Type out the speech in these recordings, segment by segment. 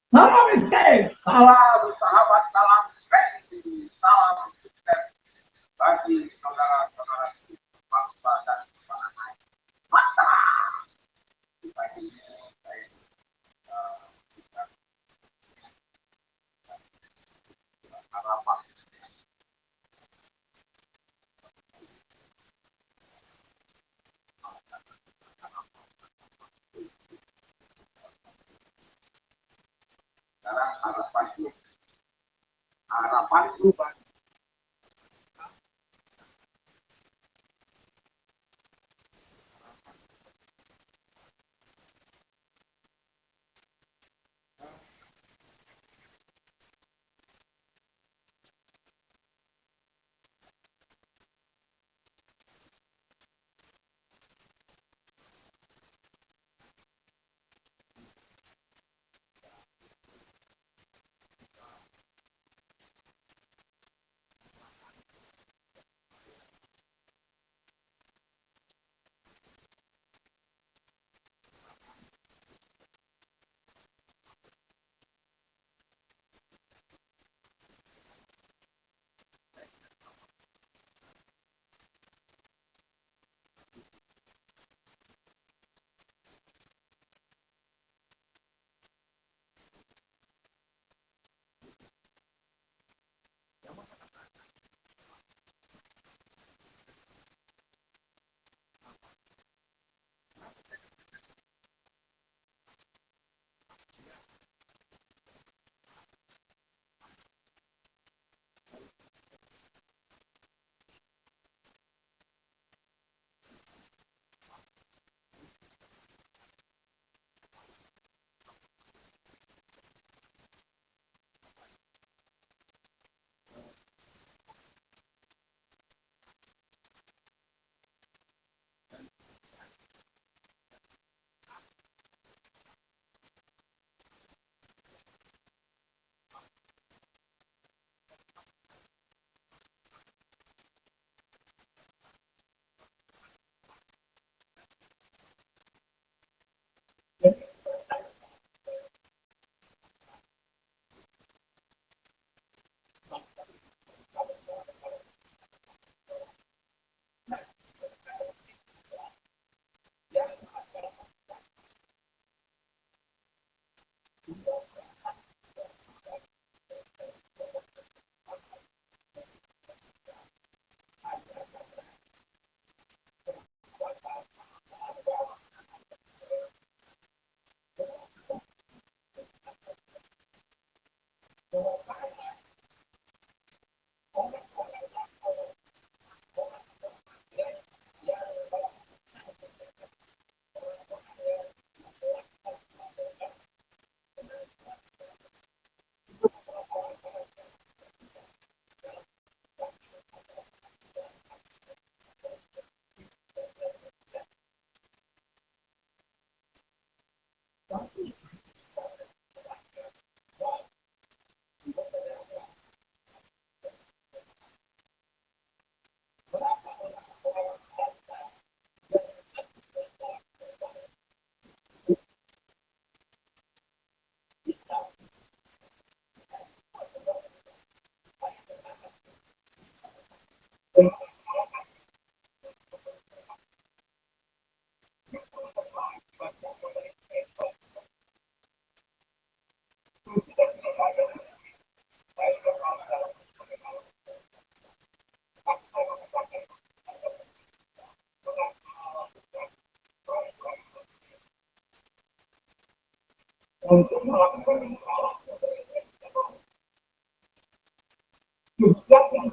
Namaste, salam sahabat, salam pensi, salam sukses bagi saudara-saudara bangsa dan tanah air. Mantap. Pagi ini saya bisa harapan sekarang harapan berubah. Untuk melakukan tugas yang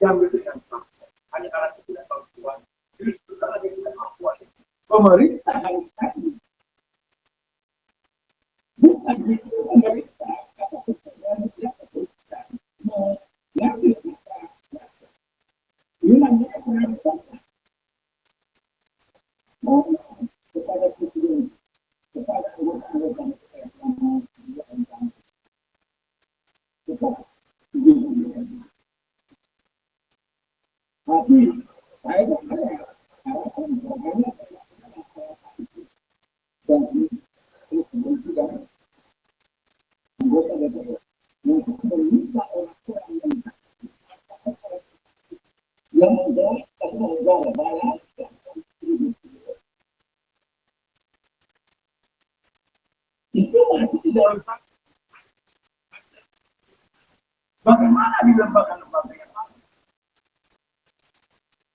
diambil dengan sah. Hanya karena ketidakmampuan. Justru karena dia tidak mampu. Pemerintah harus tadi bukan itu pemerintah yang hilang pemerintah. kepada presiden, kepada anggota-anggota tapi saya harapan bagaimana dan juga anggota DPR untuk meminta orang-orang yang menjawab negara balas itu masih tidak. Bagaimana di lembaga-lembaga yang lain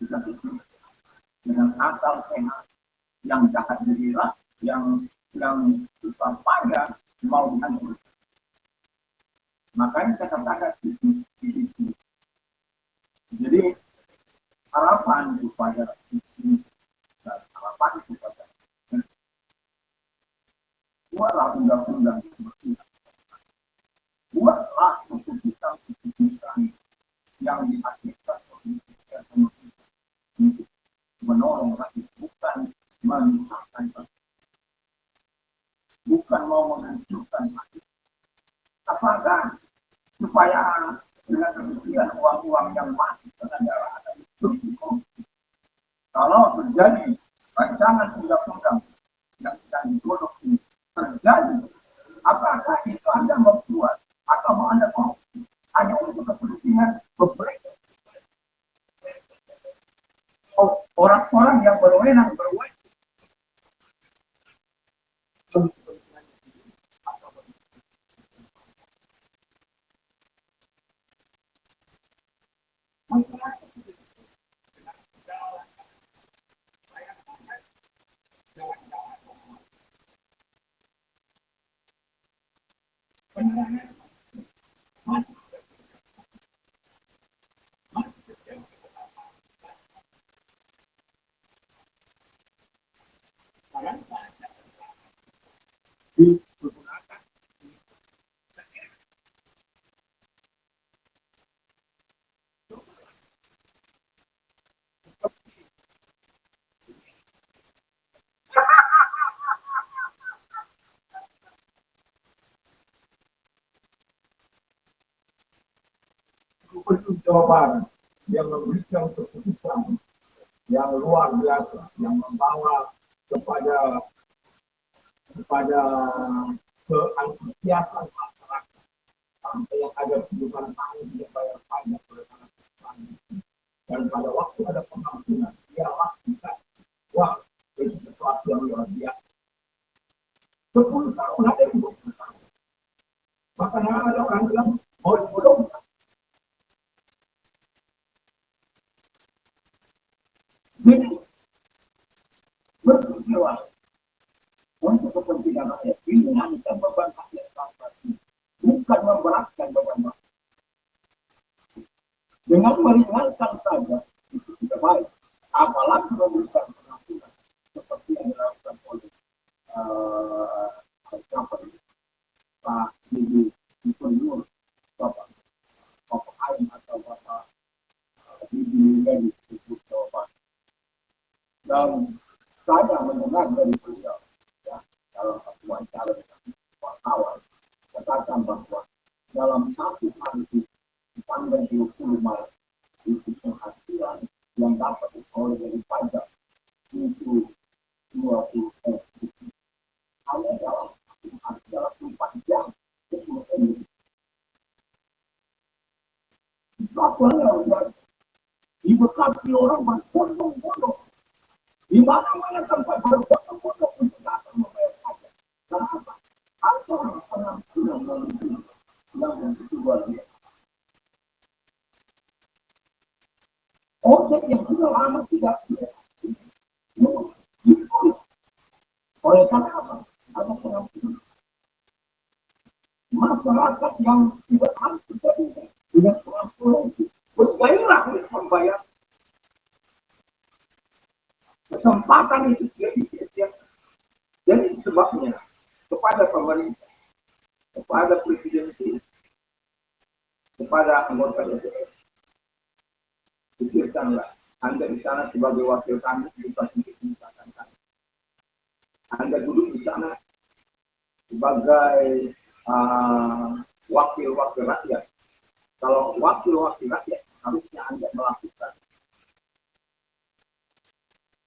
kita dengan akal sehat yang jahat dirilah yang susah payah mau dihancurkan. Makanya saya katakan di sini. Jadi harapan supaya dan harapan supaya buatlah undang-undang seperti itu. Buatlah keputusan yang dihasilkan oleh untuk menolong rakyat, bukan menyusahkan rakyat, bukan mau menghancurkan rakyat. Apakah supaya dengan demikian uang-uang yang masuk ke negara ada itu kalau terjadi rancangan undang-undang yang sedang digodok ini terjadi, apakah itu Anda membuat atau Anda mau hanya untuk kepentingan beberapa orang-orang yang berwenang digunakan. Gubernur Jawa Barat yang memberikan keputusan yang luar biasa yang membawa kepada keantusiasan masyarakat sampai yang ada kehidupan tani tidak bayar pajak oleh para petani dan pada waktu ada pengampunan dia lakukan wah itu sesuatu yang luar biasa 10 tahun ada yang 20 tahun maka ada orang bilang mau dipotong. Jadi berjiwa untuk kepentingan rakyat ini hanya beban rakyat bukan memberatkan beban rakyat. Dengan meringankan saja itu tidak baik. Apalagi memberikan pengampunan seperti yang dilakukan oleh Pak Bibi Gubernur Bapak Ain atau Bapak Bibi dari Jawa Barat. Dan saya mendengar dari beliau ya, dalam wawancara dengan wartawan katakan bahwa dalam satu hari tanggal 20 Maret itu penghasilan yang dapat diperoleh dari pajak itu 20 hanya dalam 4 jam 10 menit. Apa yang diberkati orang berbondong-bondong di mana-mana tempat berbondong-bondong untuk datang membayar pajak. Kenapa? Ada orang pengampunan yang begitu luar biasa. Objek yang sudah lama tidak oleh karena apa? Ada pengampunan. Masyarakat yang tidak harus terjadi dengan pengampunan itu bergairah untuk membayar kesempatan itu jadi sebabnya kepada pemerintah, kepada presidensi, kepada anggota DPR, pikirkanlah Anda di sana sebagai wakil kami bukan untuk menyusahkan kami. Anda duduk di sana sebagai wakil-wakil rakyat. Kalau wakil-wakil rakyat harusnya Anda melakukan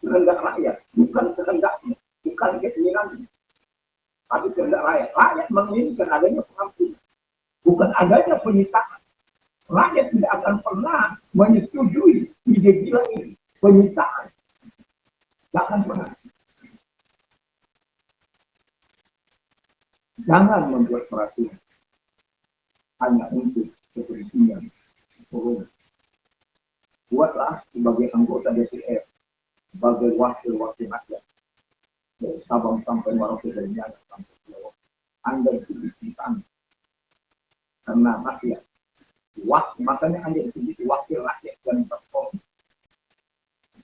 kehendak rakyat, bukan kehendaknya, bukan keinginannya, tapi kehendak rakyat. Rakyat menginginkan adanya pengampunan, bukan adanya penyitaan. Rakyat tidak akan pernah menyetujui ide gila ini, penyitaan. Tidak akan pernah. Jangan membuat peraturan hanya untuk kepentingan corona. Buatlah sebagai anggota DPR, sebagai wakil-wakil rakyat, dari Sabang sampai Merauke, dari Niaga sampai Pulau. Anda itu dicintai karena rakyat. Makanya Anda itu wakil rakyat dan terhormat.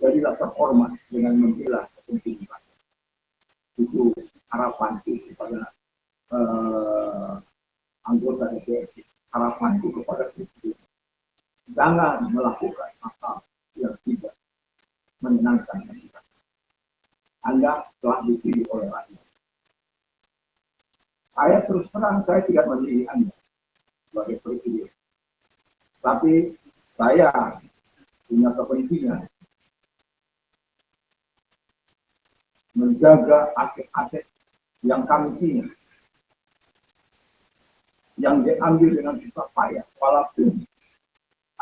Jadilah terhormat dengan membela kepentingan rakyat. Itu harapan itu kepada anggota DPR, harapan itu kepada presiden. Jangan melakukan hal yang tidak menyenangkan kita. Anda telah dipilih oleh rakyat. Saya terus terang, saya tidak memilih Anda sebagai presiden. Tapi saya punya kepentingan menjaga aset-aset yang kami punya, yang diambil dengan susah payah, walaupun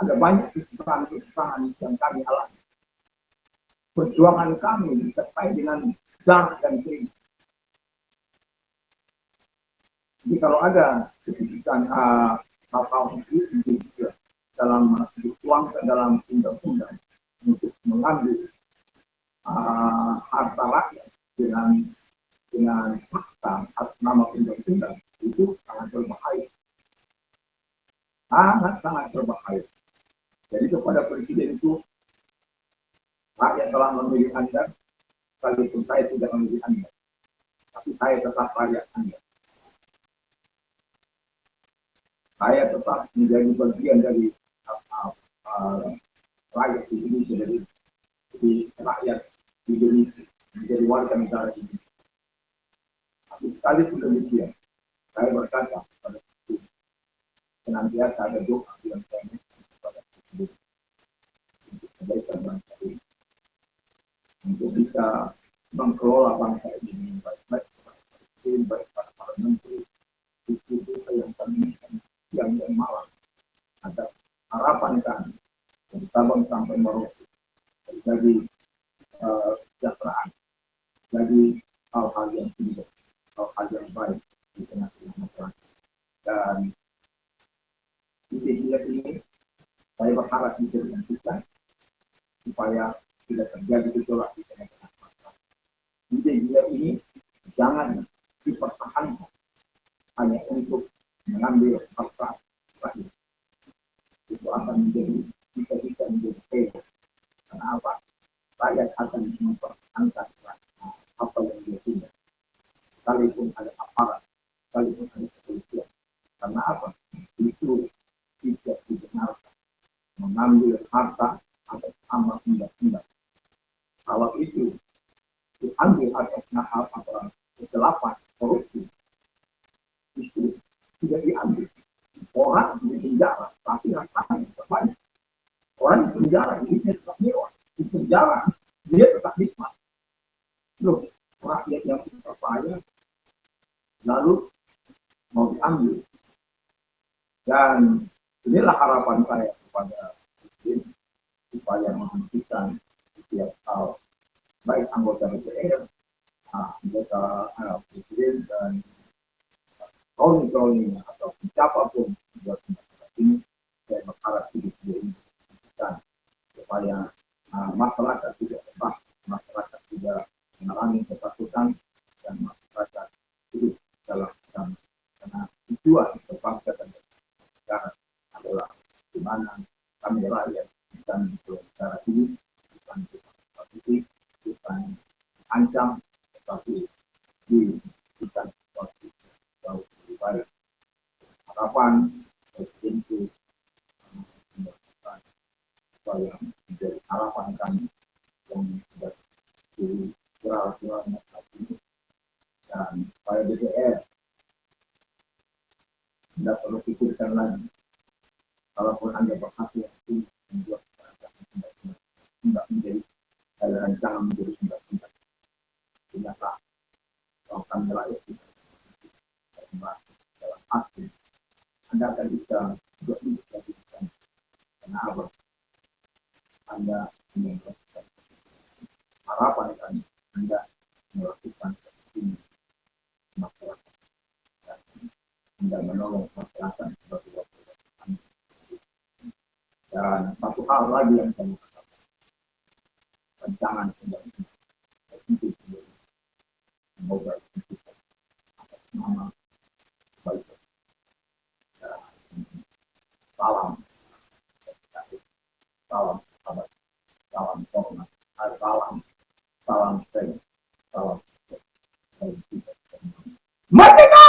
ada banyak kesusahan yang kami alami. Perjuangan kami disertai dengan darah dan keringat. Jadi kalau ada keputusan hal-hal itu juga dalam dituangkan dalam undang-undang untuk mengambil harta rakyat dengan fakta atas nama undang-undang, itu sangat berbahaya. Sangat berbahaya. Jadi kepada presiden itu, rakyat telah memilih Anda, sekalipun saya tidak memilih Anda. Tapi saya tetap rakyat Anda. Saya tetap menjadi bagian dari rakyat Indonesia, dari rakyat Indonesia, menjadi warga negara ini. Tapi sekalipun demikian, saya berkata kepada presiden, senantiasa ada doa yang saya minta kepada presiden untuk kebaikan bangsa ini, untuk bisa mengelola bangsa ini dengan baik-baik, baik para menteri, itu yang kami yang malam. Ada harapan kami dari Sabang sampai Merauke terjadi kesejahteraan, jadi hal-hal yang tidak, hal-hal yang baik di tengah-tengah masyarakat. Dan ide-ide ini saya berharap bisa dilanjutkan supaya tidak terjadi gejolak di tengah-tengah masyarakat. Ide-ide ini jangan dipertahankan hanya untuk mengambil harta rakyat. Itu akan menjadi bisa menjadi fail. Karena apa? Rakyat akan mempertahankan apa yang dia punya. Sekalipun ada aparat, sekalipun ada kepolisian. Karena apa? Itu tidak dibenarkan mengambil harta atas nama undang-undang. Kalau itu diambil atas nama kegelapan, korupsi, itu tidak diambil. Orang di penjara, tapi rasanya terbanyak. Orang di penjara, hidupnya tetap mewah. Di penjara, dia tetap nikmat. Loh, rakyat yang terpayah, lalu mau diambil. Dan inilah harapan saya kepada presiden, supaya menghentikan setiap hal, baik anggota DPR, anggota presiden, dan kroni-kroninya atau siapapun buat masyarakat ini, saya berharap video ini dilakukan supaya masyarakat tidak lepas, masyarakat tidak mengalami ketakutan, dan masyarakat hidup dalam damai. Karena tujuan berbangsa dan negara adalah di mana kami rakyat dan negara ini bukan positif, bukan ancam, tetapi diberikan sesuatu jauh lebih baik. Harapan presiden itu supaya menjadi harapan kami yang sudah di viral-viralnya saat ini, tidak menjadi rancangan menjadi sumber ternyata akan meraih dalam hati Anda akan bisa juga menjadikan karena apa Anda melakukan harapan kan Anda melakukan ini masyarakat dan Anda menolong masyarakat sebagai wakil dan satu hal lagi yang saya katakan rancangan undang-undang itu semoga atas nama baik salam salam sahabat salam hormat salam salam salam salam merdeka